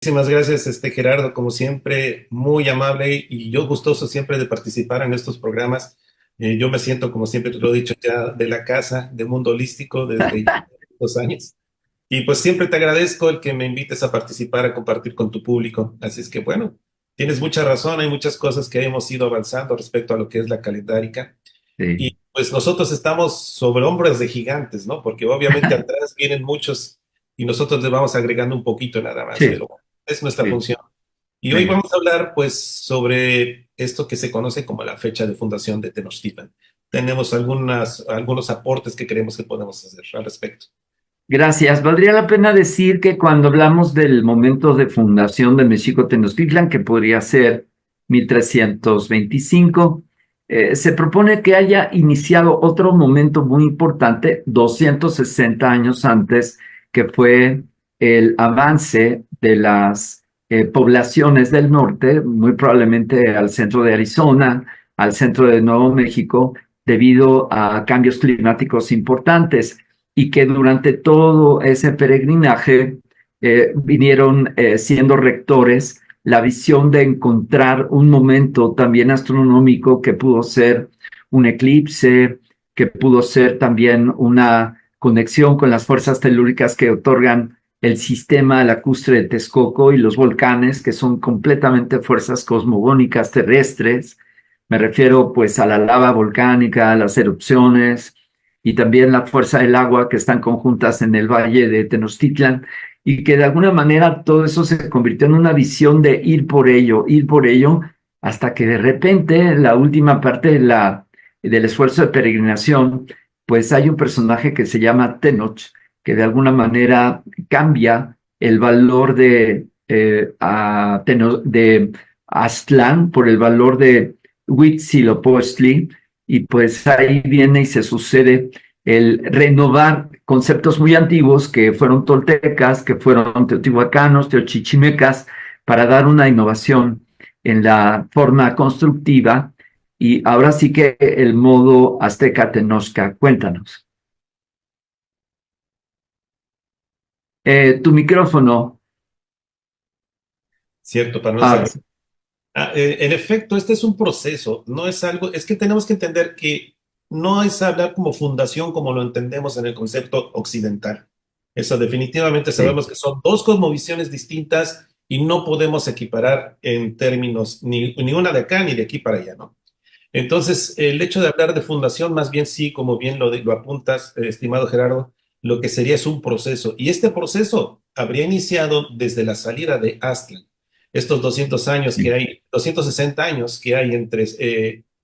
Muchísimas gracias, Gerardo, como siempre, muy amable y yo gustoso siempre de participar en estos programas. Yo me siento, como siempre te lo he dicho, ya de la casa, de Mundo Holístico, desde ya 2 años. Y pues siempre te agradezco el que me invites a participar, a compartir con tu público. Así es que bueno, tienes mucha razón, hay muchas cosas que hemos ido avanzando respecto a lo que es la calendárica. Sí, Y pues nosotros estamos sobre hombros de gigantes, ¿no? Porque obviamente atrás vienen muchos y nosotros le vamos agregando un poquito nada más, sí, pero es nuestra sí. función. Y hoy Venga. vamos a hablar pues sobre esto que se conoce como la fecha de fundación de Tenochtitlan. Tenemos algunos aportes que creemos que podemos hacer al respecto. Gracias. Valdría la pena decir que cuando hablamos del momento de fundación de Mexico Tenochtitlan, que podría ser 1325, se propone que haya iniciado otro momento muy importante, 260 años antes, que fue el avance de las poblaciones del norte, muy probablemente al centro de Arizona, al centro de Nuevo México, debido a cambios climáticos importantes y que durante todo ese peregrinaje vinieron siendo rectores la visión de encontrar un momento también astronómico que pudo ser un eclipse, que pudo ser también una conexión con las fuerzas telúricas que otorgan el sistema lacustre de Texcoco y los volcanes, que son completamente fuerzas cosmogónicas terrestres. Me refiero pues a la lava volcánica, a las erupciones, y también la fuerza del agua que están conjuntas en el valle de Tenochtitlan y que de alguna manera todo eso se convirtió en una visión de ir por ello, hasta que de repente la última parte del esfuerzo de peregrinación, pues hay un personaje que se llama Tenoch, que de alguna manera cambia el valor de Aztlán por el valor de Huitzilopochtli, y pues ahí viene y se sucede el renovar conceptos muy antiguos que fueron toltecas, que fueron teotihuacanos, teochichimecas, para dar una innovación en la forma constructiva. Y ahora sí que el modo azteca Tenochca, cuéntanos. Tu micrófono. ¿Cierto? Para no Ahora desactivar. sí. En efecto, este es un proceso, no es algo, es que tenemos que entender que no es hablar como fundación como lo entendemos en el concepto occidental. Eso definitivamente Sí, sabemos que son dos cosmovisiones distintas y no podemos equiparar en términos ni una de acá ni de aquí para allá, ¿no? Entonces, el hecho de hablar de fundación, más bien sí, como bien lo apuntas, estimado Gerardo, lo que sería es un proceso. Y este proceso habría iniciado desde la salida de Aztlán. Estos 200 años que sí, hay, 260 años que hay entre,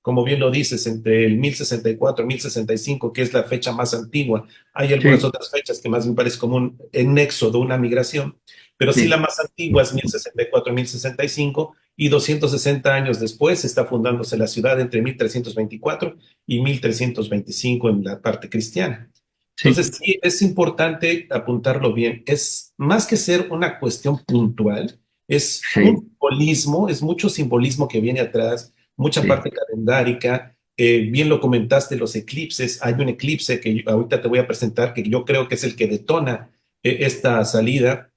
como bien lo dices, entre el 1064 y 1065, que es la fecha más antigua. Hay algunas sí, otras fechas que más me parece como un nexo de una migración, pero sí la sí. más antigua es 1064 y 1065 y 260 años después está fundándose la ciudad entre 1324 y 1325 en la parte cristiana. Sí, Entonces, sí, es importante apuntarlo bien. Es más que ser una cuestión puntual, es un sí, simbolismo, es mucho simbolismo que viene atrás, mucha sí, parte calendárica. Bien lo comentaste, los eclipses. Hay un eclipse que ahorita te voy a presentar que yo creo que es el que detona esta salida,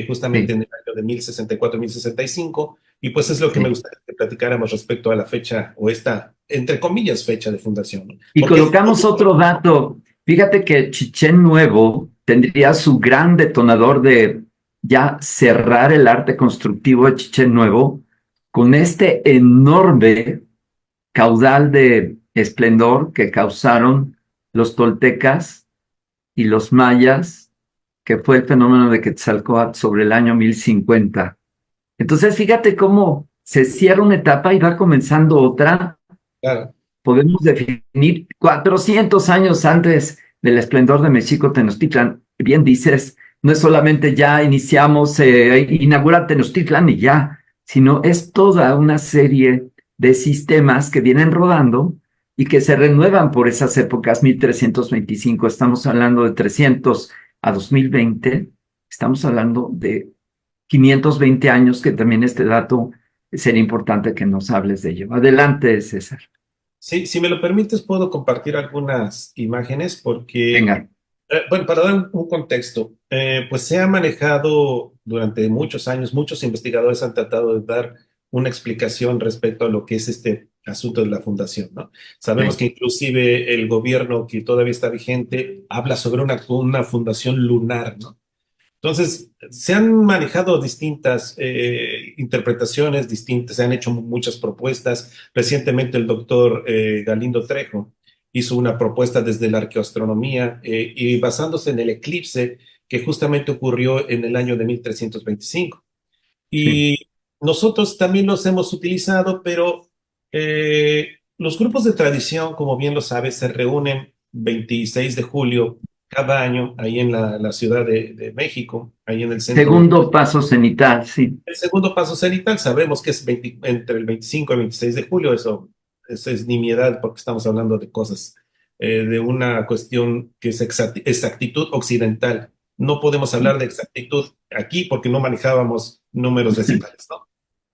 justamente sí, en el año de 1064-1065. Y pues es lo que me sí. gustaría que platicáramos respecto a la fecha o esta, entre comillas, fecha de fundación, ¿no? Y Porque es muy colocamos otro importante. dato. Fíjate que Chichén Nuevo tendría su gran detonador de ya cerrar el arte constructivo de Chichén Nuevo con este enorme caudal de esplendor que causaron los toltecas y los mayas, que fue el fenómeno de Quetzalcóatl sobre el año 1050. Entonces, fíjate cómo se cierra una etapa y va comenzando otra. Claro. Podemos definir 400 años antes del esplendor de México Tenochtitlan. Bien dices, no es solamente ya iniciamos, inaugura Tenochtitlan y ya, sino es toda una serie de sistemas que vienen rodando y que se renuevan por esas épocas, 1325. Estamos hablando de 300 a 2020. Estamos hablando de 520 años, que también este dato sería importante que nos hables de ello. Adelante, César. Sí, si me lo permites, puedo compartir algunas imágenes porque, Venga. bueno, para dar un contexto, pues se ha manejado durante muchos años, muchos investigadores han tratado de dar una explicación respecto a lo que es este asunto de la fundación, ¿no? Sabemos Sí. que inclusive el gobierno que todavía está vigente habla sobre una fundación lunar, ¿no? Entonces, se han manejado distintas interpretaciones distintas, se han hecho muchas propuestas. Recientemente el doctor Galindo Trejo hizo una propuesta desde la arqueoastronomía y basándose en el eclipse que justamente ocurrió en el año de 1325. Sí. Y nosotros también los hemos utilizado, pero los grupos de tradición, como bien lo sabes, se reúnen 26 de julio cada año ahí en la Ciudad de México, ahí en el centro. Segundo paso cenital, sí. El segundo paso cenital, sabemos que es entre el 25 y el 26 de julio, eso es nimiedad porque estamos hablando de cosas, de una cuestión que es exactitud occidental. No podemos hablar de exactitud aquí porque no manejábamos números decimales, ¿no?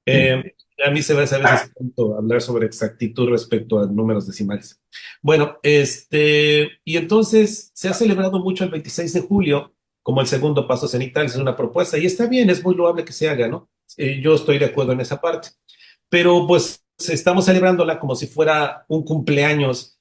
Sí. A mí se me hace a veces tonto hablar sobre exactitud respecto a números decimales. Bueno, y entonces se ha celebrado mucho el 26 de julio como el segundo paso cenital, es una propuesta y está bien, es muy loable que se haga, ¿no? Yo estoy de acuerdo en esa parte, pero pues estamos celebrándola como si fuera un cumpleaños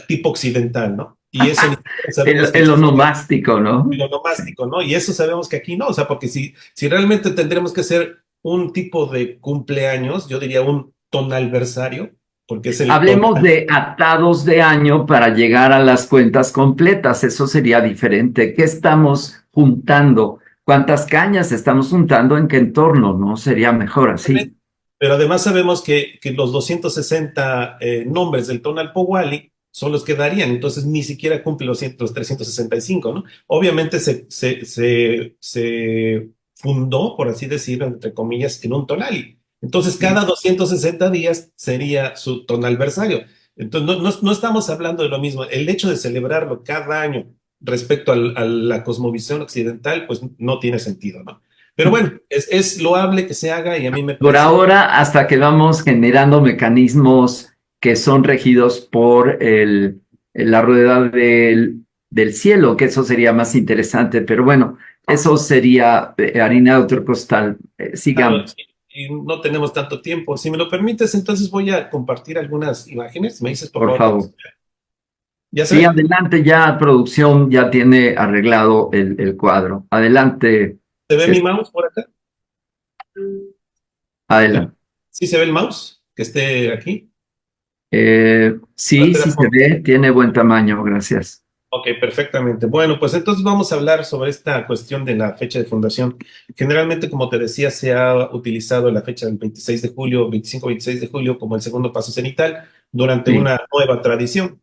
tipo occidental, ¿no? Y eso ni siquiera sabemos que El existe onomástico, ¿no? el onomástico, ¿no? Y eso sabemos que aquí no, o sea, porque si realmente tendremos que hacer un tipo de cumpleaños, yo diría un tonalversario, porque es el Hablemos tonal. de atados de año para llegar a las cuentas completas. Eso sería diferente. ¿Qué estamos juntando? ¿Cuántas cañas estamos juntando? ¿En qué entorno? ¿No? Sería mejor así. Pero además sabemos que los 260 nombres del tonal Powali son los que darían, entonces ni siquiera cumple los 365, ¿no? Obviamente se fundó, por así decirlo, entre comillas, en un tonali. Entonces cada 260 días sería su tonalversario. Entonces no estamos hablando de lo mismo. El hecho de celebrarlo cada año respecto a la cosmovisión occidental, pues no tiene sentido, ¿no? Pero bueno, es loable que se haga y a mí me Por parece. ahora, hasta que vamos generando mecanismos que son regidos por la rueda del cielo, que eso sería más interesante. Pero bueno, eso sería harina de otro costal. Claro, Sigamos, y no tenemos tanto tiempo. Si me lo permites, entonces voy a compartir algunas imágenes. Me dices, por por favor, cuando favor. ya se Sí, ve. adelante, ya producción ya tiene arreglado el cuadro. Adelante, ¿Se ve mi es- mouse por acá? ¿Sí? adelante. ¿Sí se ve el mouse que esté aquí? Sí, sí se ve, tiene buen tamaño, gracias. Ok, perfectamente. Bueno, pues entonces vamos a hablar sobre esta cuestión de la fecha de fundación. Generalmente, como te decía, se ha utilizado la fecha del 26 de julio, 25-26 de julio, como el segundo paso cenital durante Sí, una nueva tradición.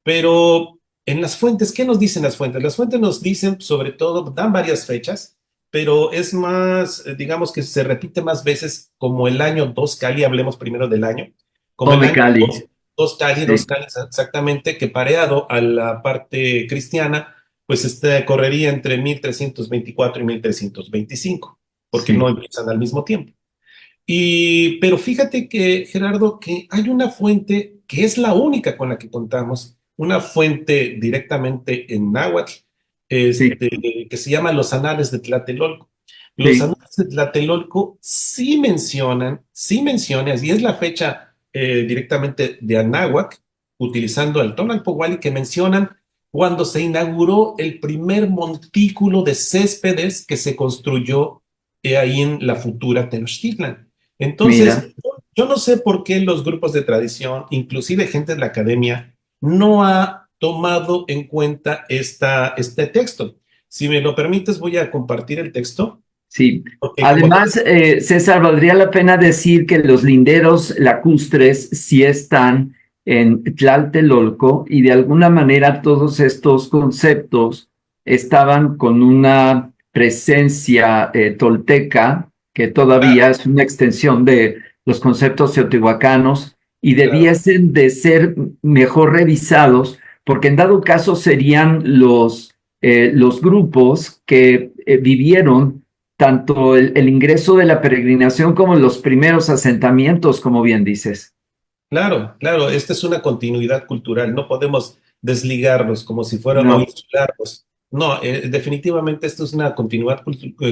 Pero en las fuentes, ¿qué nos dicen las fuentes? Las fuentes nos dicen, sobre todo, dan varias fechas, pero es más, digamos que se repite más veces como el año 2 Cali, hablemos primero del año, como el Ove año Cali, 2 sí, Cali exactamente, que pareado a la parte cristiana, pues correría entre 1324 y 1325, porque no sí, empiezan al mismo tiempo. Pero fíjate que, Gerardo, que hay una fuente que es la única con la que contamos, una fuente directamente en náhuatl, sí, que se llama Los Anales de Tlatelolco. Los sí, Anales de Tlatelolco sí mencionan, y es la fecha directamente de Anáhuac, utilizando el Tonalpohualli, que mencionan cuando se inauguró el primer montículo de céspedes que se construyó ahí en la futura Tenochtitlan. mira. Entonces, yo no sé por qué los grupos de tradición, inclusive gente de la academia, no ha tomado en cuenta este texto. Si me lo permites, voy a compartir el texto, Sí, porque como tú además, César, valdría la pena decir que los linderos lacustres sí están en Tlatelolco y de alguna manera todos estos conceptos estaban con una presencia tolteca que todavía claro, es una extensión de los conceptos teotihuacanos y claro, debiesen de ser mejor revisados porque en dado caso serían los grupos que vivieron tanto el ingreso de la peregrinación como los primeros asentamientos, como bien dices. claro, claro, esta es una continuidad cultural, no podemos desligarlos como si fueran o No, insularlos. No, definitivamente esto es una continuidad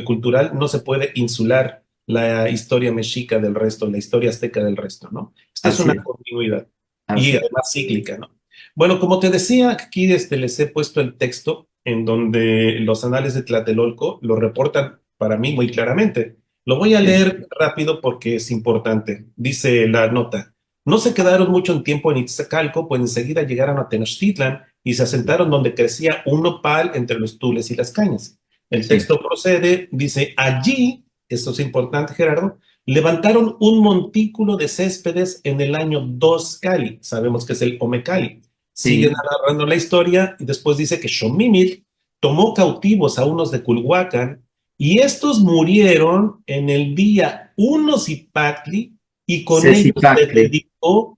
cultural, no se puede insular la historia mexica del resto, la historia azteca del resto, ¿no? Esta es Así una es, continuidad y así es. además cíclica, ¿no? Bueno, como te decía, aquí les he puesto el texto en donde los anales de Tlatelolco lo reportan para mí muy claramente. Lo voy a Sí, leer rápido porque es importante. Dice la nota, no se quedaron mucho en tiempo en Iztacalco, pues enseguida llegaron a Tenochtitlan y se asentaron donde crecía un nopal entre los tules y las cañas. El sí, texto procede, dice, allí, esto es importante, Gerardo, levantaron un montículo de céspedes en el año 2 Cali, sabemos que es el Omecali. Sigue sí, narrando la historia y después dice que Xomímil tomó cautivos a unos de Culhuacán y estos murieron en el día 1 Zipacli Cecipacli.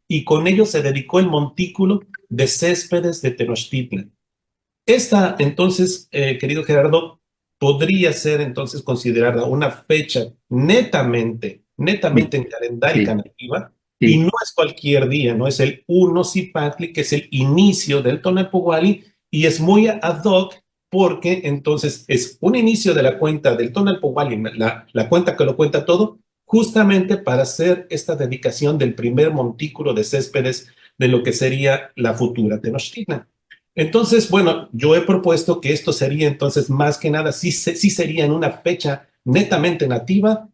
y con ellos se dedicó el montículo de céspedes de Tenochtitlan. Esta, entonces, querido Gerardo, podría ser entonces considerada una fecha Sí, netamente en calendárica sí, nativa, y sí, no es cualquier día, no es el 1 Zipatli, que es el inicio del Tonalpohualli, y es muy ad hoc porque entonces es un inicio de la cuenta del Tonalpohualli, la cuenta que lo cuenta todo, justamente para hacer esta dedicación del primer montículo de céspedes de lo que sería la futura Tenochtitlan. Entonces, bueno, yo he propuesto que esto sería entonces más que nada, sí sería en una fecha netamente nativa,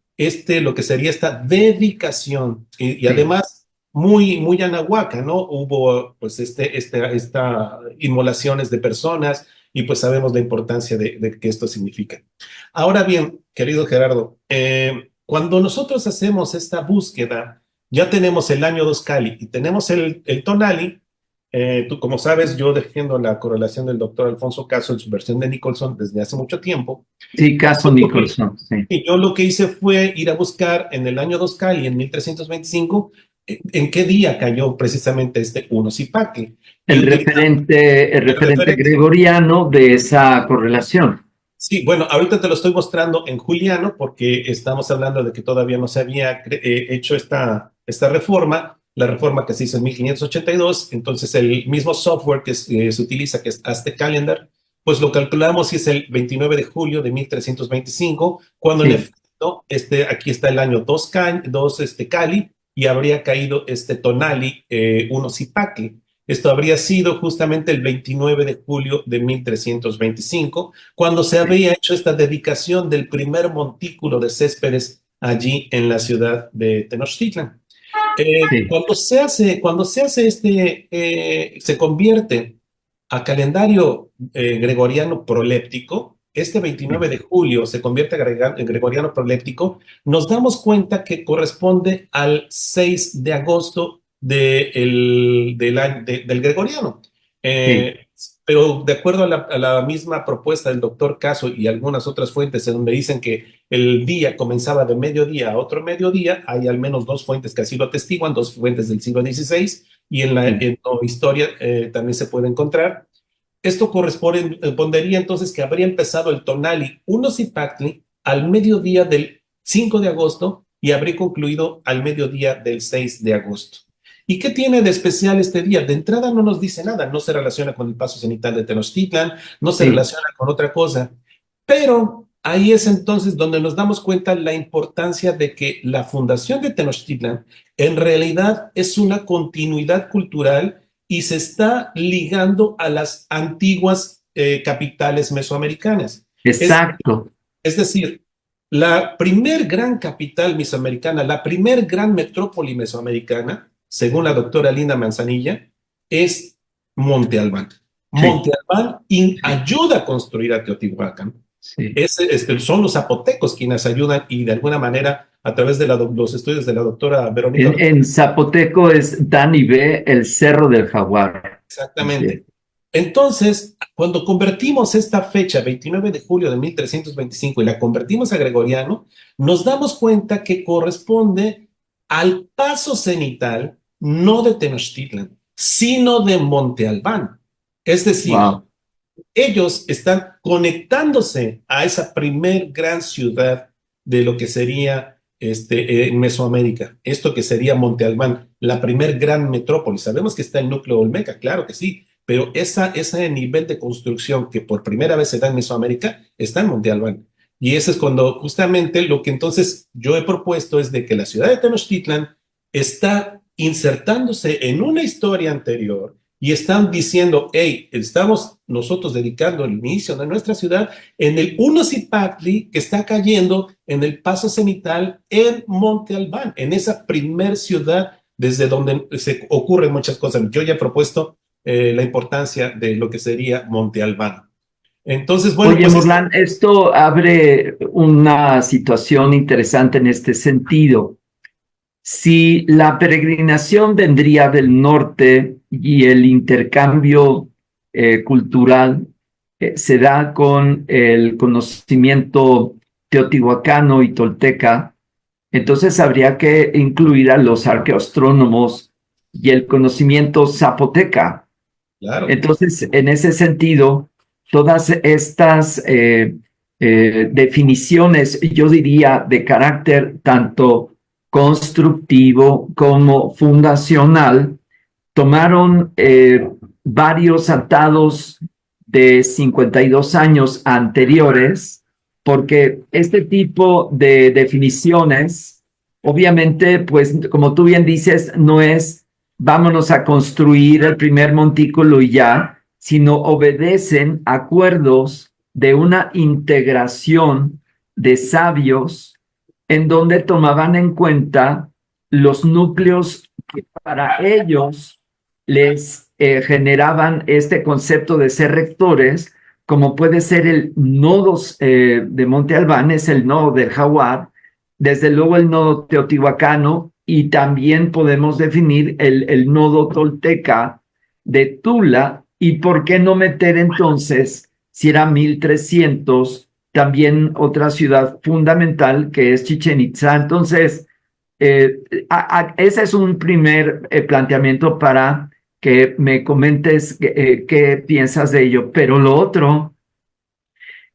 lo que sería esta dedicación y sí. además muy anahuaca, ¿no? Hubo pues esta inmolaciones de personas y pues sabemos la importancia de que esto significa. Ahora bien, querido Gerardo, cuando nosotros hacemos esta búsqueda, ya tenemos el año 2 Cali y tenemos el Tonali. Tú, como sabes, yo defiendo la correlación del doctor Alfonso Caso en su versión de Nicholson desde hace mucho tiempo. Sí, caso Yo lo que, Nicholson, sí. y yo lo que hice fue ir a buscar en el año 2 Cali, en 1325, en qué día cayó precisamente este uno Zipaquil. Y utilizando El el referente referente. gregoriano de esa correlación. Sí, bueno, ahorita te lo estoy mostrando en juliano porque estamos hablando de que todavía no se había hecho esta reforma, la reforma que se hizo en 1582. Entonces el mismo software que se utiliza, que es Aztec Calendar, pues lo calculamos y es el 29 de julio de 1325, cuando en Sí, efecto aquí está el año 2, Cali, y habría caído este Tonali 1 Zipacli. Esto habría sido justamente el 29 de julio de 1325 cuando se sí, había hecho esta dedicación del primer montículo de céspedes allí en la ciudad de Tenochtitlan. sí, Cuando se hace se convierte a calendario gregoriano proléptico, este 29 sí, de julio se convierte en gregoriano proléptico, nos damos cuenta que corresponde al 6 de agosto del gregoriano. sí, Eh, pero de acuerdo a la misma propuesta del doctor Caso y algunas otras fuentes en donde dicen que el día comenzaba de mediodía a otro mediodía, hay al menos dos fuentes que así lo atestiguan, dos fuentes del siglo XVI, y en la sí, historia también se puede encontrar. Esto correspondería entonces que habría empezado el Tonali Unosipactli al mediodía del 5 de agosto y habría concluido al mediodía del 6 de agosto. ¿Y qué tiene de especial este día? De entrada no nos dice nada, no se relaciona con el paso cenital de Tenochtitlan, no se sí. relaciona con otra cosa, pero ahí es entonces donde nos damos cuenta la importancia de que la fundación de Tenochtitlan en realidad es una continuidad cultural y se está ligando a las antiguas capitales mesoamericanas. Es, Exacto. es decir, la primer gran capital mesoamericana, la primer gran metrópoli mesoamericana, según la doctora Linda Manzanilla, es Monte Albán. Sí, Monte Albán sí, ayuda a construir a Teotihuacán. sí. Son los zapotecos quienes ayudan y de alguna manera, a través de los estudios de la doctora Verónica Ortiz. En zapoteco es Dan y B, el Cerro del Jaguar. Así es. Exactamente. Entonces, cuando convertimos esta fecha, 29 de julio de 1325, y la convertimos a gregoriano, nos damos cuenta que corresponde al paso cenital, no de Tenochtitlan, sino de Monte Albán. Es decir, Wow. ellos están conectándose a esa primer gran ciudad de lo que sería en Mesoamérica, esto que sería Monte Albán, la primer gran metrópoli. Sabemos que está el núcleo Olmeca, claro que sí, pero ese nivel de construcción que por primera vez se da en Mesoamérica está en Monte Albán. Y ese es cuando justamente lo que entonces yo he propuesto es de que la ciudad de Tenochtitlan está insertándose en una historia anterior y están diciendo, hey, estamos nosotros dedicando el inicio de nuestra ciudad en el Unocipactli que está cayendo en el paso cenital en Monte Albán, en esa primer ciudad desde donde se ocurren muchas cosas. Yo ya he propuesto la importancia de lo que sería Monte Albán. Entonces, bueno, Oye, pues Morlan, esto abre una situación interesante en este sentido. Si la peregrinación vendría del norte y el intercambio cultural se da con el conocimiento teotihuacano y tolteca, entonces habría que incluir a los arqueoastrónomos y el conocimiento zapoteca. claro, Entonces, en ese sentido, todas estas definiciones, yo diría, de carácter tanto constructivo como fundacional, tomaron varios atados de 52 años anteriores, porque este tipo de definiciones, obviamente, pues como tú bien dices, no es vámonos a construir el primer montículo y ya, sino obedecen acuerdos de una integración de sabios en donde tomaban en cuenta los núcleos que para ellos les generaban este concepto de ser rectores, como puede ser el nodo de Monte Albán, es el nodo del Jaguar, desde luego el nodo teotihuacano, y también podemos definir el nodo tolteca de Tula, y por qué no meter entonces, si era 1300, también otra ciudad fundamental que es Chichen Itza. Entonces, ese es un primer planteamiento para que me comentes qué piensas de ello. Pero lo otro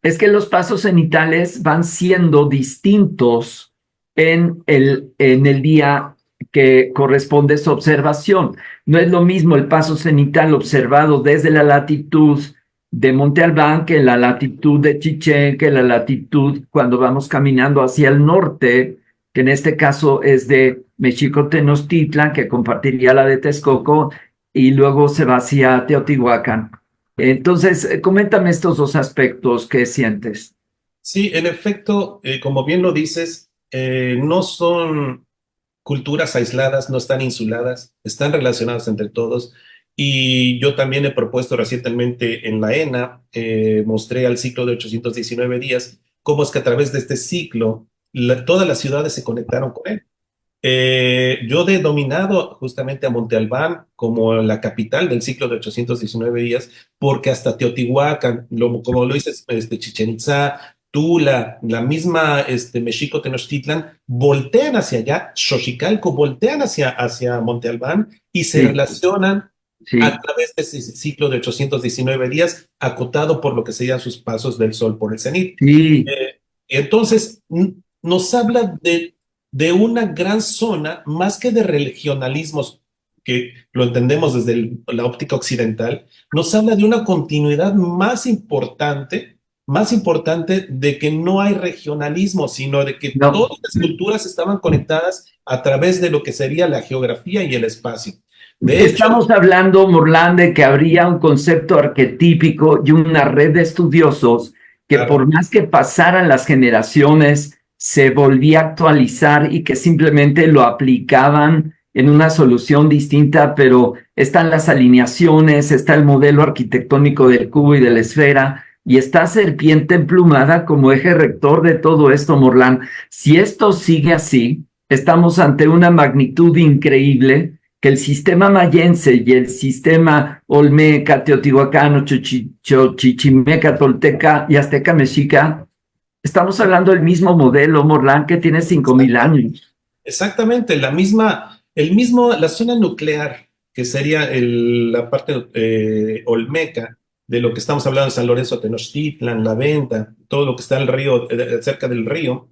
es que los pasos cenitales van siendo distintos en el día que corresponde su observación. No es lo mismo el paso cenital observado desde la latitud de Monte Albán que la latitud de Chichén, que la latitud cuando vamos caminando hacia el norte, que en este caso es de Mexico Tenochtitlan, que compartiría la de Texcoco, y luego se va hacia Teotihuacán. Entonces, coméntame estos dos aspectos que sientes. sí, en efecto, como bien lo dices, no son culturas aisladas, no están insuladas, están relacionadas entre todos. Y yo también he propuesto recientemente en la ENA, mostré al ciclo de 819 días, cómo es que a través de este ciclo todas las ciudades se conectaron con él. Yo he denominado justamente a Monte Albán como la capital del ciclo de 819 días, porque hasta Teotihuacán, como lo dices, Chichen Itzá, Tula, la misma Mexico Tenochtitlan, voltean hacia allá, Xochicalco, voltean hacia Monte Albán y se Sí, relacionan a sí, través de ese ciclo de 819 días, acotado por lo que serían sus pasos del sol por el cenit. sí. Entonces, nos habla de una gran zona, más que de regionalismos, que lo entendemos desde la óptica occidental, nos habla de una continuidad más importante de que no hay regionalismo, sino de que No, todas las culturas estaban conectadas a través de lo que sería la geografía y el espacio. De hecho, estamos hablando, Morlán, de que habría un concepto arquetípico y una red de estudiosos que claro, por más que pasaran las generaciones, se volvía a actualizar y que simplemente lo aplicaban en una solución distinta, pero están las alineaciones, está el modelo arquitectónico del cubo y de la esfera, y está Serpiente Emplumada como eje rector de todo esto, Morlán. Si esto sigue así, estamos ante una magnitud increíble que el sistema mayense y el sistema olmeca, teotihuacano, chichimeca, tolteca y azteca mexica, estamos hablando del mismo modelo, Morlán, que tiene 5,000 años. exactamente, la zona nuclear, que sería la parte olmeca de lo que estamos hablando de San Lorenzo, Tenochtitlan, La Venta, todo lo que está al río, cerca del río,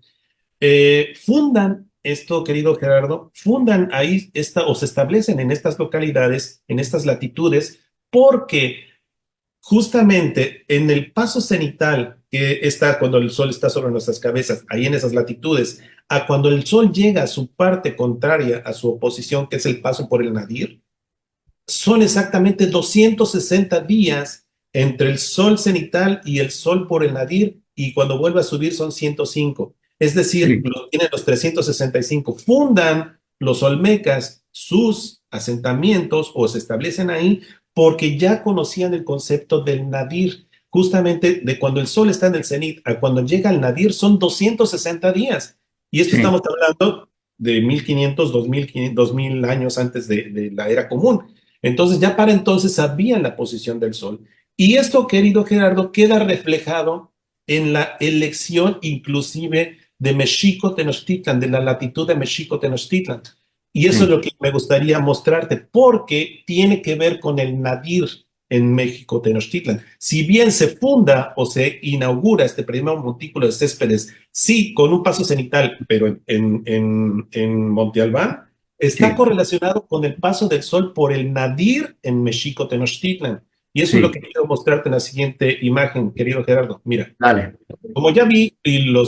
fundan esto, querido Gerardo, fundan ahí o se establecen en estas localidades, en estas latitudes, porque justamente en el paso cenital, que está cuando el sol está sobre nuestras cabezas, ahí en esas latitudes, a cuando el sol llega a su parte contraria a su oposición, que es el paso por el nadir, son exactamente 260 días entre el sol cenital y el sol por el nadir, y cuando vuelve a subir son 105. Es decir, Sí, tienen los 365. Fundan los olmecas sus asentamientos o se establecen ahí porque ya conocían el concepto del nadir. Justamente de cuando el sol está en el cenit a cuando llega al nadir son 260 días. Y esto sí, estamos hablando de 1500, 2000 años antes de la era común. Entonces ya para entonces sabían la posición del Sol. Y esto, querido Gerardo, queda reflejado en la elección inclusive de Mexico Tenochtitlan, de la latitud de Mexico Tenochtitlan. Y eso es sí, lo que me gustaría mostrarte, porque tiene que ver con el nadir en México Tenochtitlan. Si bien se funda o se inaugura este primer montículo de Céspedes, sí, con un paso cenital, pero en Monte Albán, está sí, correlacionado con el paso del sol por el nadir en Mexico Tenochtitlan. Y eso es lo sí. que quiero mostrarte en la siguiente imagen, querido Gerardo. Mira, Dale. como ya vi y lo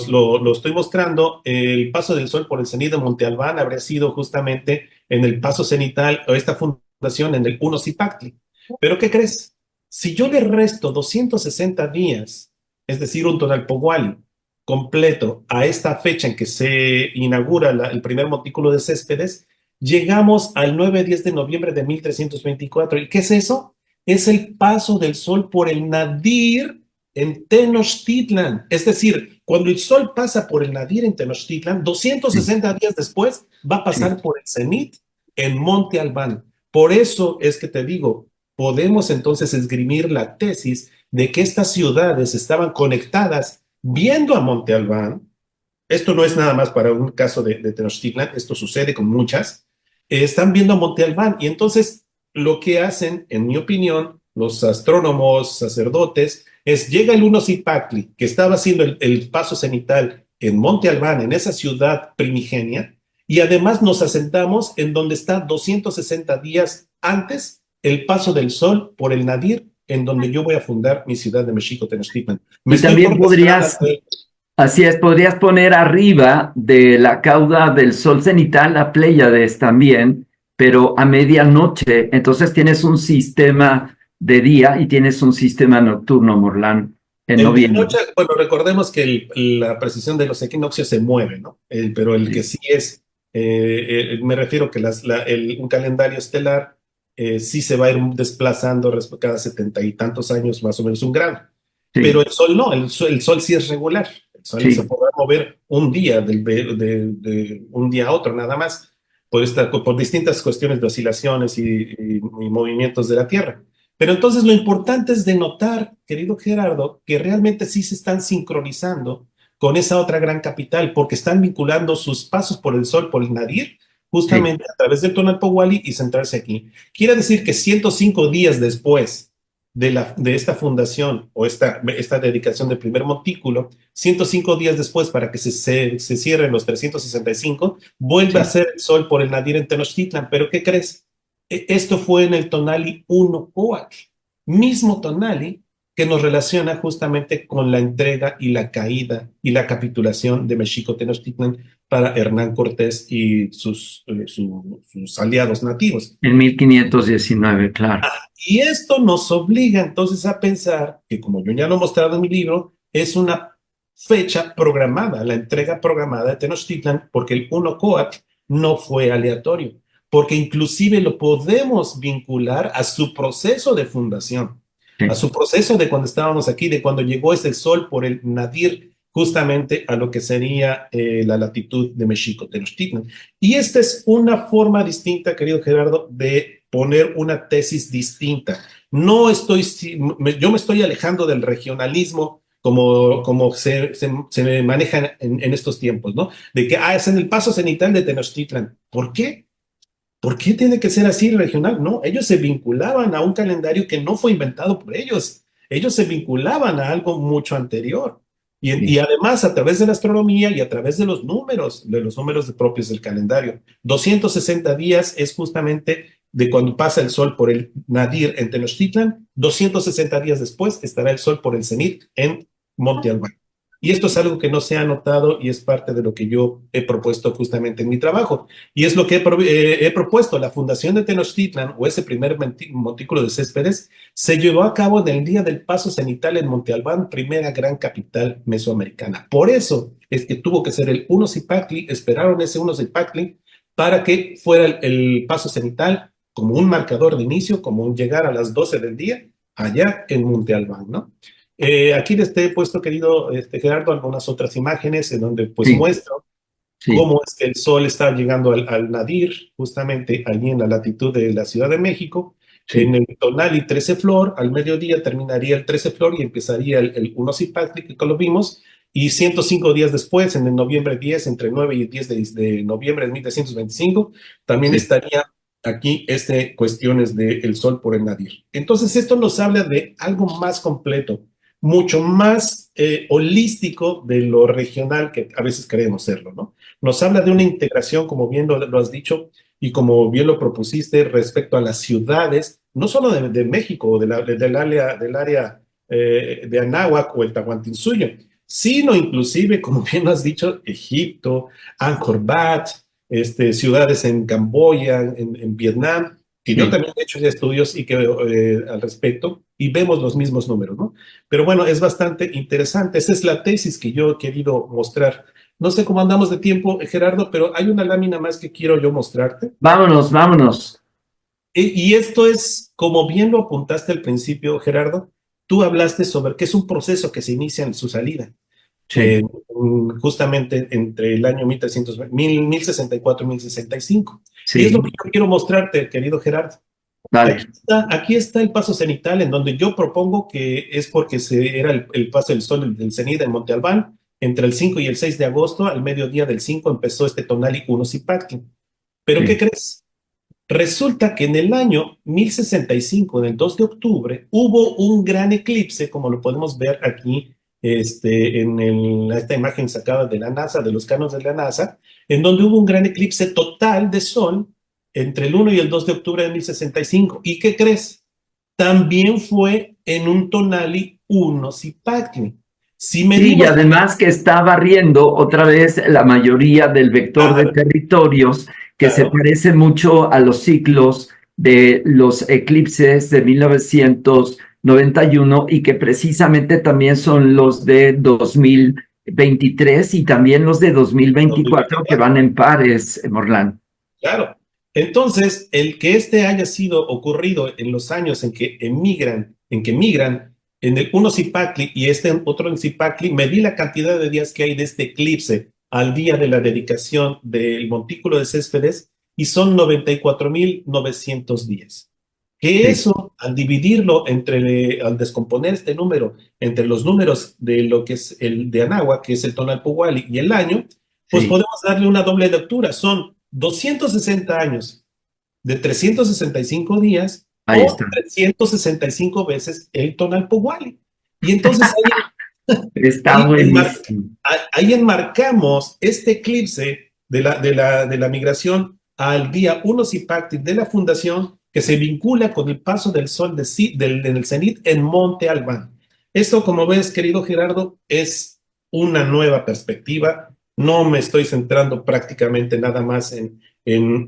estoy mostrando, el paso del sol por el cenit de Monte Albán habría sido justamente en el paso cenital o esta fundación en el 1 Zipactli. Pero ¿qué crees? Si yo le resto 260 días, es decir, un Tonalpohualli completo a esta fecha en que se inaugura el primer montículo de Céspedes, llegamos al 9-10 de noviembre de 1324. ¿Y qué es eso? Es el paso del sol por el nadir en Tenochtitlan. Es decir, cuando el sol pasa por el nadir en Tenochtitlan, Sí, 260 días después va a sí. pasar por el cenit en Monte Albán. Por eso es que te digo, podemos entonces esgrimir la tesis de que estas ciudades estaban conectadas viendo a Monte Albán. Esto no es nada más para un caso de Tenochtitlan, esto sucede con muchas. Están viendo a Monte Albán y entonces lo que hacen, en mi opinión, los astrónomos, sacerdotes, es llega el Uno Zipactli, que estaba haciendo el paso cenital en Monte Albán, en esa ciudad primigenia, y además nos asentamos en donde está 260 días antes el paso del sol por el Nadir, en donde yo voy a fundar mi ciudad de México Tenochtitlan. Me Y estoy también correlacionando. así es, podrías poner arriba de la cauda del sol cenital a Pléyades también, pero a medianoche. Entonces tienes un sistema de día y tienes un sistema nocturno, Morlán, en En día y noviembre. noche, bueno, recordemos que la precisión de los equinoccios se mueve, ¿no? Pero el que Sí, sí es, me refiero que un calendario estelar sí se va a ir desplazando cada 70 y tantos años, más o menos un grado. Pero sí, el Sol no, el Sol sí es regular. El Sol se sí. podrá mover un día, de un día a otro, nada más, por distintas cuestiones de oscilaciones y movimientos de la Tierra. Pero entonces lo importante es de notar, querido Gerardo, que realmente sí se están sincronizando con esa otra gran capital, porque están vinculando sus pasos por el sol, por el Nadir, Sí, justamente a través del Tonalpohualli y centrarse aquí. Quiere decir que 105 días después de esta fundación o esta dedicación del primer montículo, 105 días después para que se cierren los 365, vuelve a sí. ser el sol por el Nadir en Tenochtitlan. ¿Pero qué crees? Esto fue en el Tonali 1 Coatl, mismo Tonali que nos relaciona justamente con la entrega y la caída y la capitulación de Mexico Tenochtitlan para Hernán Cortés y sus aliados nativos. En 1519, claro. Y esto nos obliga entonces a pensar que, como yo ya lo he mostrado en mi libro, es una fecha programada, la entrega programada de Tenochtitlan, porque el 1 Coatl no fue aleatorio, porque inclusive lo podemos vincular a su proceso de fundación, a Sí. su proceso de cuando estábamos aquí, de cuando llegó ese sol por el Nadir, justamente a lo que sería la latitud de México Tenochtitlan. Y esta es una forma distinta, querido Gerardo, de poner una tesis distinta. No estoy, yo me estoy alejando del regionalismo como se maneja en estos tiempos, ¿no? De que, es en el paso cenital de Tenochtitlan. ¿Por qué? ¿Por qué tiene que ser así regional? No, ellos se vinculaban a un calendario que no fue inventado por ellos. Ellos se vinculaban a algo mucho anterior. Y Sí. además a través de la astronomía y a través de los números propios del calendario. 260 días es justamente de cuando pasa el sol por el nadir en Tenochtitlan, 260 días después estará el sol por el cenit en Monte Albán. Y esto es algo que no se ha notado y es parte de lo que yo he propuesto justamente en mi trabajo. Y es lo que he propuesto. La fundación de Tenochtitlan, o ese primer montículo de Céspedes, se llevó a cabo en el día del paso cenital en Monte Albán, primera gran capital mesoamericana. Por eso es que tuvo que ser el Uno-Cipactli, esperaron ese Uno-Cipactli para que fuera el paso cenital como un marcador de inicio, como un llegar a las 12 del día, allá en Monte Albán, ¿no? Aquí les he puesto, querido Gerardo, algunas otras imágenes en donde pues Sí, muestro sí, cómo es que el sol está llegando al nadir, justamente allí en la latitud de la Ciudad de México. En sí, el Tonali 13 Flor, al mediodía terminaría el 13 Flor y empezaría el Uno Cipactli, que lo vimos, y 105 días después, en el noviembre 10, entre 9 y 10 de noviembre de 1325, también sí. estaría aquí cuestiones del sol por el nadir. Entonces, esto nos habla de algo más completo, mucho más holístico de lo regional que a veces creemos serlo, ¿no? Nos habla de una integración, como bien lo has dicho y como bien lo propusiste, respecto a las ciudades, no solo de México o del área de Anáhuac o el Tahuantinsuyo, sino inclusive, como bien lo has dicho, Egipto, Angkor Wat, ciudades en Camboya, en Vietnam, que yo Sí. también he hecho ya estudios y que, al respecto, y vemos los mismos números, ¿no? Pero bueno, es bastante interesante. Esa es la tesis que yo he querido mostrar. No sé cómo andamos de tiempo, Gerardo, pero hay una lámina más que quiero yo mostrarte. Vámonos, vámonos. Y esto es, como bien lo apuntaste al principio, Gerardo, tú hablaste sobre que es un proceso que se inicia en su salida, Sí, justamente entre el año 1300, 1064 y 1065. Y es lo sí, que yo quiero mostrarte, querido Gerardo. dale. Aquí está el paso cenital, en donde yo propongo que es porque era el paso del sol del cenit en Monte Albán. Entre el 5 y el 6 de agosto, al mediodía del 5, empezó este Tonali Uno Cipactli. ¿Pero qué Sí. crees? Resulta que en el año 1065, en el 2 de octubre, hubo un gran eclipse, como lo podemos ver aquí esta imagen sacada de la NASA, de los canos de la NASA, en donde hubo un gran eclipse total de sol entre el 1 y el 2 de octubre de 1065. ¿Y qué crees? También fue en un tonali 1 Cipactli. Si Sí, y medimos, además que está barriendo otra vez la mayoría del vector de claro, territorios, que se claro, parece mucho a los ciclos de los eclipses de 1991 y que precisamente también son los de 2023 y también los de 2024 que 2024. van en pares, Morlán. Claro. Entonces, el que haya sido ocurrido en los años en que migran en el uno Cipactli y otro en Cipactli, medí la cantidad de días que hay de este eclipse al día de la dedicación del montículo de Céspedes y son 94.900 días. Que Sí, eso, al descomponer este número entre los números de lo que es el de Anáhuac, que es el Tonalpohualli, y el año, pues sí, podemos darle una doble lectura. Son 260 años de 365 días ahí o está. 365 veces el Tonalpohualli. Y entonces Está ahí, buenísimo. ahí enmarcamos este eclipse de la migración al día 1 Cipactli de la fundación que se vincula con el paso del sol del cenit en Monte Albán. Esto, como ves, querido Gerardo, es una nueva perspectiva. No me estoy centrando prácticamente nada más en, en,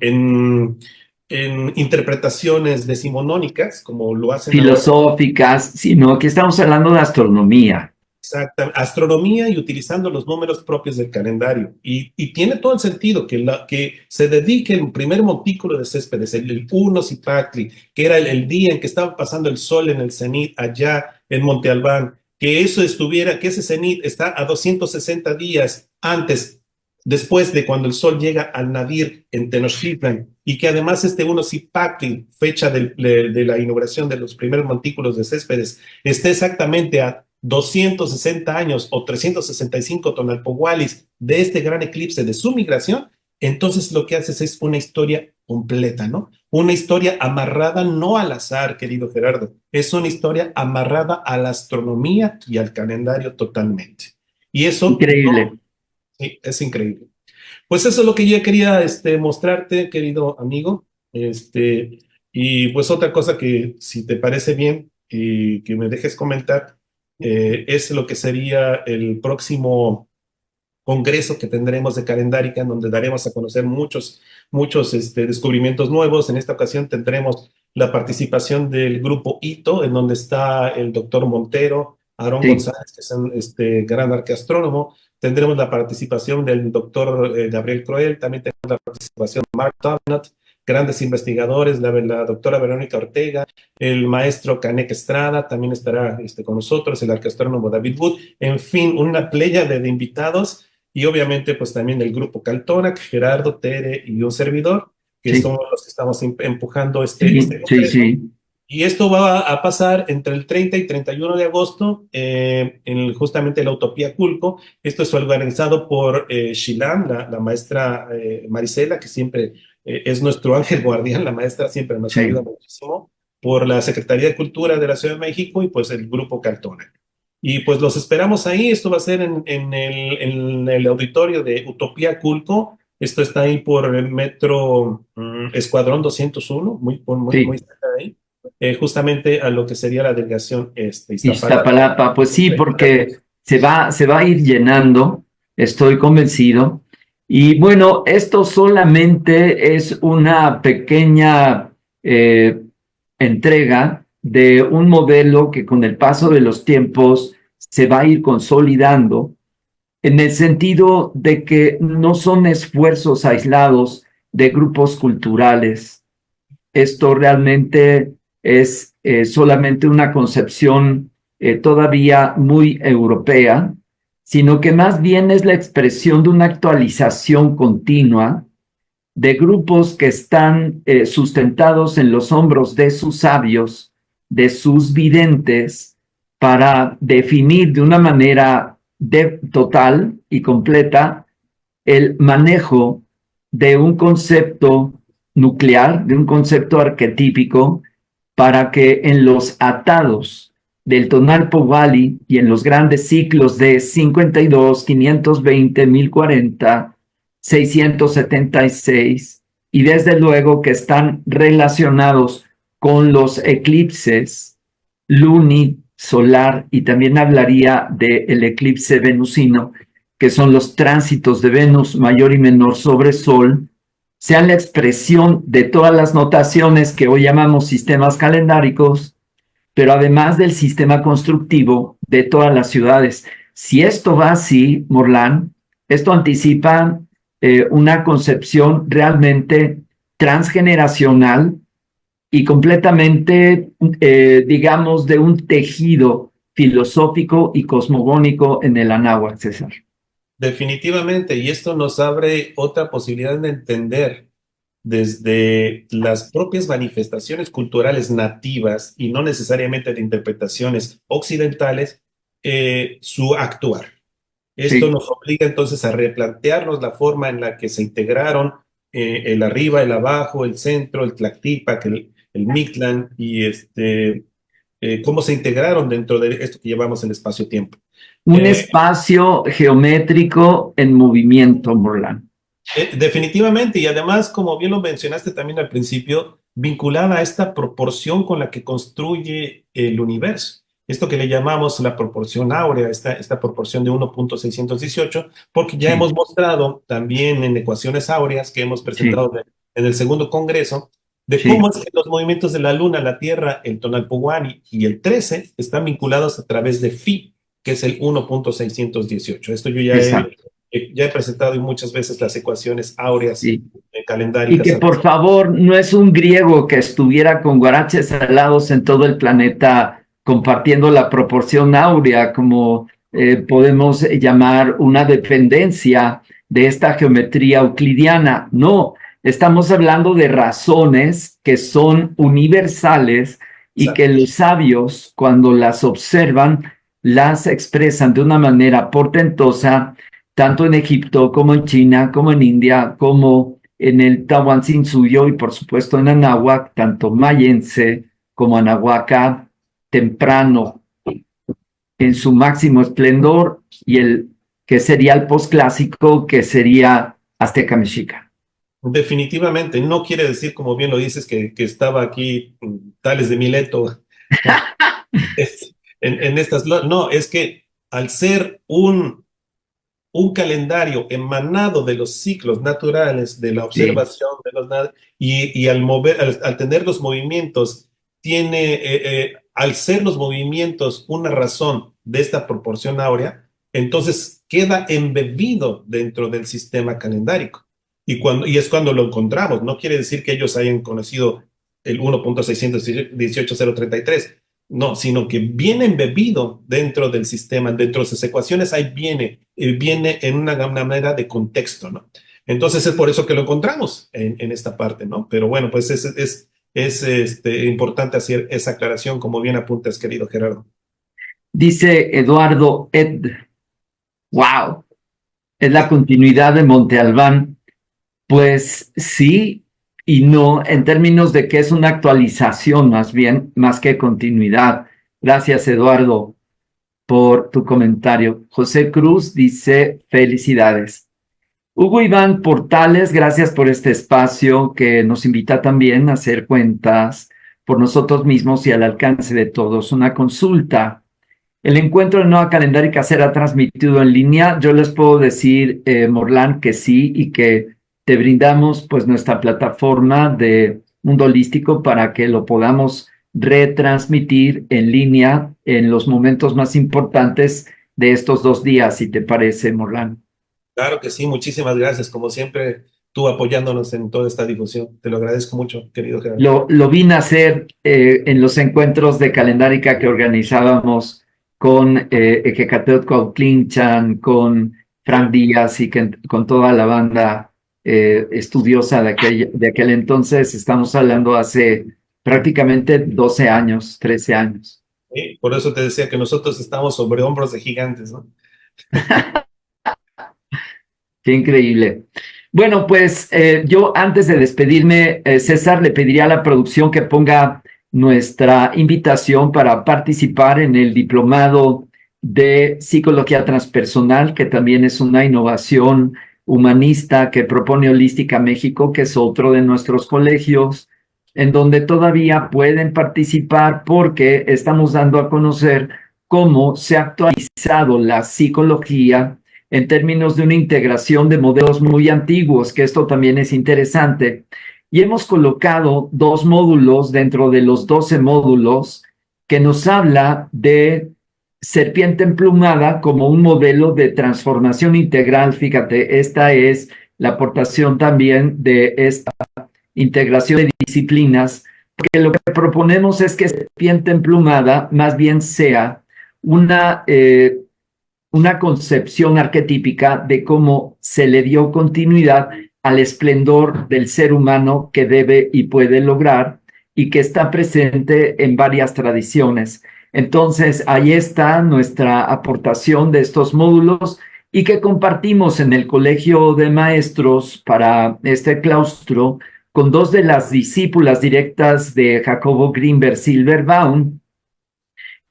en interpretaciones decimonónicas, como lo hacen ahora. Filosóficas, sino que estamos hablando de astronomía. Exacta, astronomía y utilizando los números propios del calendario. Y tiene todo el sentido que se dedique el primer montículo de Céspedes, el 1 Cipactli, que era el día en que estaba pasando el sol en el cenit allá en Monte Albán, que ese cenit está a 260 días antes, después de cuando el sol llega al nadir en Tenochtitlan, y que además este 1 Cipactli, fecha de la inauguración de los primeros montículos de Céspedes, esté exactamente a 260 años o 365 tonalpohualis de este gran eclipse de su migración, entonces lo que haces es una historia completa, ¿no? Una historia amarrada no al azar, querido Gerardo, es una historia amarrada a la astronomía y al calendario totalmente. Y eso Increíble. no, sí, es increíble. Pues eso es lo que yo quería mostrarte, querido amigo. Este, Y pues otra cosa que, si te parece bien, y que me dejes comentar, es lo que sería el próximo congreso que tendremos de Calendárica, en donde daremos a conocer muchos descubrimientos nuevos. En esta ocasión tendremos la participación del grupo ITO, en donde está el doctor Montero, Aarón Sí, González, que es un gran arqueastrónomo. Tendremos la participación del doctor Gabriel Croel, también tenemos la participación de Mark Tobnot, grandes investigadores, la doctora Verónica Ortega, el maestro Canek Estrada, también estará con nosotros, el arqueastrónomo David Wood, en fin, una playa de invitados y obviamente pues también el grupo Caltona, Gerardo, Tere y un servidor, que sí, somos los que estamos empujando este sí, sí, congreso. sí, Y esto va a pasar entre el 30 y 31 de agosto justamente la Utopía Culco. Esto es organizado por Shilan, la maestra Marisela, que siempre es nuestro ángel guardián, la maestra siempre nos ayuda sí. muchísimo, por la Secretaría de Cultura de la Ciudad de México y pues el grupo Caltona. Y pues los esperamos ahí. Esto va a ser en el auditorio de Utopía Culco. Esto está ahí por el metro Escuadrón 201, muy Sí. cerca de ahí, justamente a lo que sería la delegación Iztapalapa. Iztapalapa, pues sí, porque se va a ir llenando, estoy convencido. Y bueno, esto solamente es una pequeña eh, entrega de un modelo que con el paso de los tiempos se va a ir consolidando en el sentido de que no son esfuerzos aislados de grupos culturales. Esto realmente es solamente una concepción todavía muy europea, sino que más bien es la expresión de una actualización continua de grupos que están sustentados en los hombros de sus sabios, de sus videntes, para definir de una manera total y completa el manejo de un concepto nuclear, de un concepto arquetípico, para que en los atados del Tonalpo Valley y en los grandes ciclos de 52, 520, 1040, 676, y desde luego que están relacionados con los eclipses lunisolar, y también hablaría del eclipse venusino, que son los tránsitos de Venus mayor y menor sobre Sol, sean la expresión de todas las notaciones que hoy llamamos sistemas calendáricos, pero además del sistema constructivo de todas las ciudades. Si esto va así, Morlán, esto anticipa una concepción realmente transgeneracional y completamente, digamos, de un tejido filosófico y cosmogónico en el Anáhuac, César. Definitivamente, y esto nos abre otra posibilidad de entender desde las propias manifestaciones culturales nativas y no necesariamente de interpretaciones occidentales, su actuar. Esto Sí, nos obliga entonces a replantearnos la forma en la que se integraron el arriba, el abajo, el centro, el Tlactipac, el Mictlán y cómo se integraron dentro de esto que llevamos el espacio-tiempo. un espacio geométrico en movimiento, Morlán. Definitivamente, y además, como bien lo mencionaste también al principio, vinculada a esta proporción con la que construye el universo. Esto que le llamamos la proporción áurea, esta proporción de 1.618, porque ya Sí, hemos mostrado también en ecuaciones áureas que hemos sí, presentado en el segundo congreso, de cómo sí, es que los movimientos de la Luna, la Tierra, el Tonalpohuani y el 13 están vinculados a través de phi, que es el 1.618. Esto yo exacto. ya he presentado y muchas veces las ecuaciones áureas Sí. Y calendáricas. que por favor no es un griego que estuviera con guaraches alados en todo el planeta compartiendo la proporción áurea, como podemos llamar una dependencia de esta geometría euclidiana. No, estamos hablando de razones que son universales y que Exacto. los sabios, cuando las observan, las expresan de una manera portentosa, tanto en Egipto como en China, como en India, como en el Tahuantinsuyo y por supuesto en Anáhuac, tanto mayense como anahuaca temprano en su máximo esplendor, y el que sería el posclásico, que sería azteca mexica. definitivamente. No quiere decir, como bien lo dices, que estaba aquí Tales de Mileto en estas... No, es que al ser un calendario emanado de los ciclos naturales, de la Sí. observación de y al mover, al tener los movimientos, al ser los movimientos una razón de esta proporción áurea, entonces queda embebido dentro del sistema calendárico. Y es cuando lo encontramos. No quiere decir que ellos hayan conocido el 1.618.033, no, sino que viene embebido dentro del sistema, dentro de sus ecuaciones, ahí viene en una manera de contexto, ¿no? Entonces es por eso que lo encontramos en esta parte, ¿no? Pero bueno, pues es importante hacer esa aclaración, como bien apuntas, querido Gerardo. Dice Eduardo wow, es la continuidad de Monte Albán. Pues sí y no, en términos de que es una actualización más bien, más que continuidad. Gracias, Eduardo, por tu comentario. José Cruz dice, felicidades. Hugo Iván Portales, gracias por este espacio que nos invita también a hacer cuentas por nosotros mismos y al alcance de todos. Una consulta. El encuentro de Nueva Calendárica será transmitido en línea. Yo les puedo decir, Morlan, que sí y que te brindamos pues nuestra plataforma de Mundo Holístico para que lo podamos retransmitir en línea en los momentos más importantes de estos 2 días, si te parece, Morlan. Claro que sí, muchísimas gracias, como siempre, tú apoyándonos en toda esta difusión. Te lo agradezco mucho, querido Gerardo. Lo vi nacer en los encuentros de calendárica que organizábamos con Ecatl Cuauhtlinchan, con Frank Díaz y con toda la banda estudiosa de aquel entonces. Estamos hablando hace prácticamente 12 años, 13 años. ¿Sí? Por eso te decía que nosotros estamos sobre hombros de gigantes, ¿no? Qué increíble. Bueno, pues yo antes de despedirme, César, le pediría a la producción que ponga nuestra invitación para participar en el diplomado de psicología transpersonal, que también es una innovación humanista que propone Holística México, que es otro de nuestros colegios, en donde todavía pueden participar porque estamos dando a conocer cómo se ha actualizado la psicología en términos de una integración de modelos muy antiguos, que esto también es interesante. Y hemos colocado 2 módulos dentro de los 12 módulos que nos habla de serpiente emplumada como un modelo de transformación integral. Fíjate, esta es la aportación también de esta integración de disciplinas, porque lo que proponemos es que serpiente emplumada más bien sea una concepción arquetípica de cómo se le dio continuidad al esplendor del ser humano que debe y puede lograr y que está presente en varias tradiciones. Entonces, ahí está nuestra aportación de estos módulos y que compartimos en el Colegio de Maestros para este claustro con 2 de las discípulas directas de Jacobo Grinberg Silverbaum,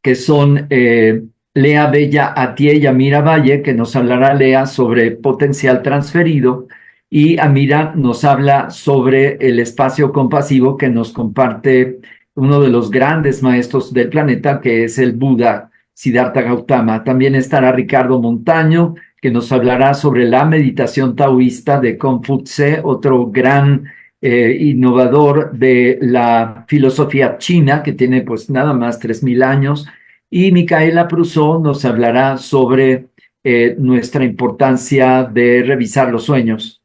que son Lea Bella Atié y Amira Valle, que nos hablará Lea sobre potencial transferido, y Amira nos habla sobre el espacio compasivo que nos comparte uno de los grandes maestros del planeta, que es el Buda Siddhartha Gautama. También estará Ricardo Montaño, que nos hablará sobre la meditación taoísta de Confucio, otro gran innovador de la filosofía china, que tiene pues nada más 3,000 años, y Micaela Prusó nos hablará sobre nuestra importancia de revisar los sueños.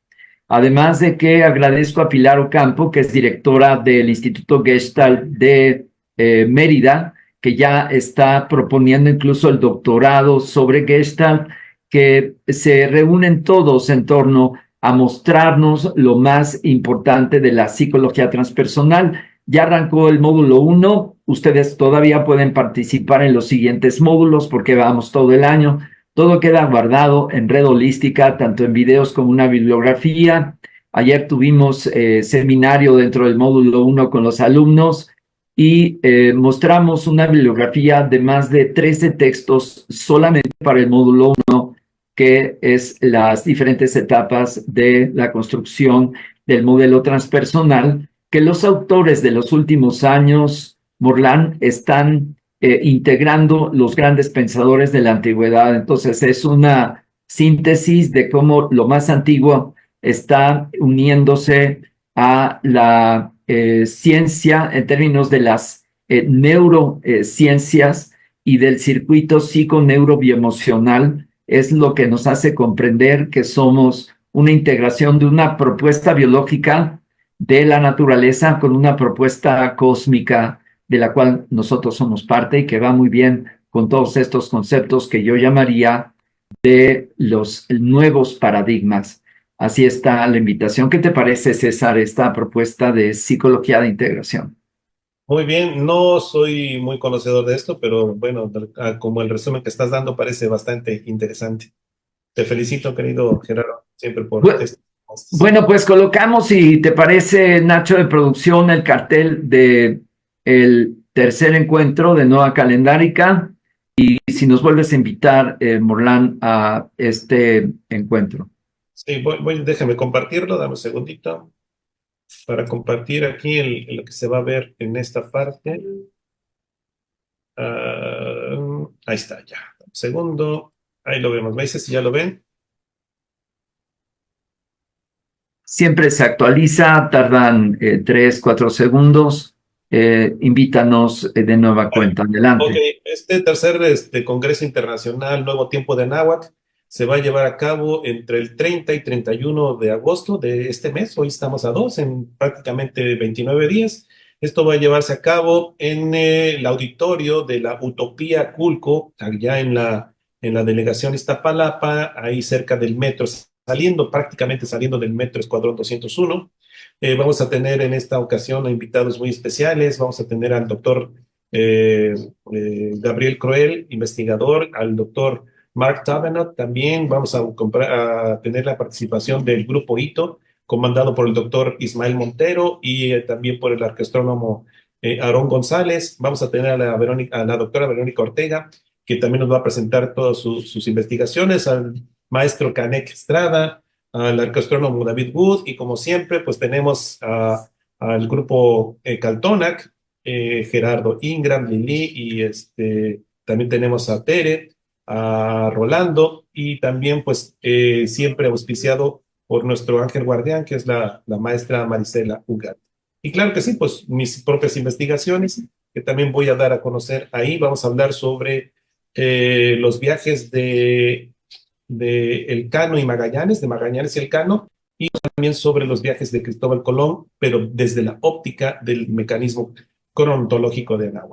Además de que agradezco a Pilar Ocampo, que es directora del Instituto Gestalt de Mérida, que ya está proponiendo incluso el doctorado sobre Gestalt, que se reúnen todos en torno a mostrarnos lo más importante de la psicología transpersonal. Ya arrancó el módulo 1, ustedes todavía pueden participar en los siguientes módulos porque vamos todo el año. Todo queda guardado en Red Holística, tanto en videos como una bibliografía. Ayer tuvimos seminario dentro del módulo 1 con los alumnos y mostramos una bibliografía de más de 13 textos solamente para el módulo 1, que es las diferentes etapas de la construcción del modelo transpersonal que los autores de los últimos años, Morlán, están integrando los grandes pensadores de la antigüedad. Entonces es una síntesis de cómo lo más antiguo está uniéndose a la ciencia en términos de las neurociencias y del circuito psiconeurobiemocional. Es lo que nos hace comprender que somos una integración de una propuesta biológica de la naturaleza con una propuesta cósmica de la cual nosotros somos parte y que va muy bien con todos estos conceptos que yo llamaría de los nuevos paradigmas. Así está la invitación. ¿Qué te parece, César, esta propuesta de psicología de integración? Muy bien, no soy muy conocedor de esto, pero bueno, como el resumen que estás dando parece bastante interesante. Te felicito, querido Gerardo, siempre por Bu- esto. Bueno, pues colocamos, si te parece, Nacho de producción, el cartel de el tercer encuentro de Nueva Calendárica y si nos vuelves a invitar, Morlán, a este encuentro. Sí, déjame compartirlo, dame un segundito para compartir aquí lo que se va a ver en esta parte. Ahí está, ya. Un segundo, ahí lo vemos. ¿Me dices si ya lo ven? Siempre se actualiza, tardan 3, 4 segundos. Invítanos de nueva Vale. cuenta. Ok, Adelante. este tercer Congreso Internacional Nuevo Tiempo de Anáhuac se va a llevar a cabo entre el 30 y 31 de agosto de este mes. Hoy estamos a 2, en prácticamente 29 días. Esto va a llevarse a cabo en el auditorio de la Utopía Culco, allá en la delegación Iztapalapa, ahí cerca del metro, prácticamente saliendo del metro Escuadrón 201. Vamos a tener en esta ocasión a invitados muy especiales. Vamos a tener al doctor eh, Gabriel Croel, investigador, al doctor Mark Tavenot. También vamos a tener la participación del grupo ITO, comandado por el doctor Ismael Montero y también por el arqueastrónomo Aarón González. Vamos a tener a la doctora Verónica Ortega, que también nos va a presentar todas sus investigaciones, al maestro Canek Estrada, al arqueastrónomo David Wood, y como siempre, pues tenemos al grupo Caltonac, Gerardo Ingram, Lili, y también tenemos a Tere, a Rolando, y también pues siempre auspiciado por nuestro ángel guardián, que es la maestra Marisela Ugat. Y claro que sí, pues mis propias investigaciones, que también voy a dar a conocer ahí. Vamos a hablar sobre los viajes de Elcano y Magallanes, de Magallanes y Elcano, también sobre los viajes de Cristóbal Colón, pero desde la óptica del mecanismo cronontológico de Anáhuac.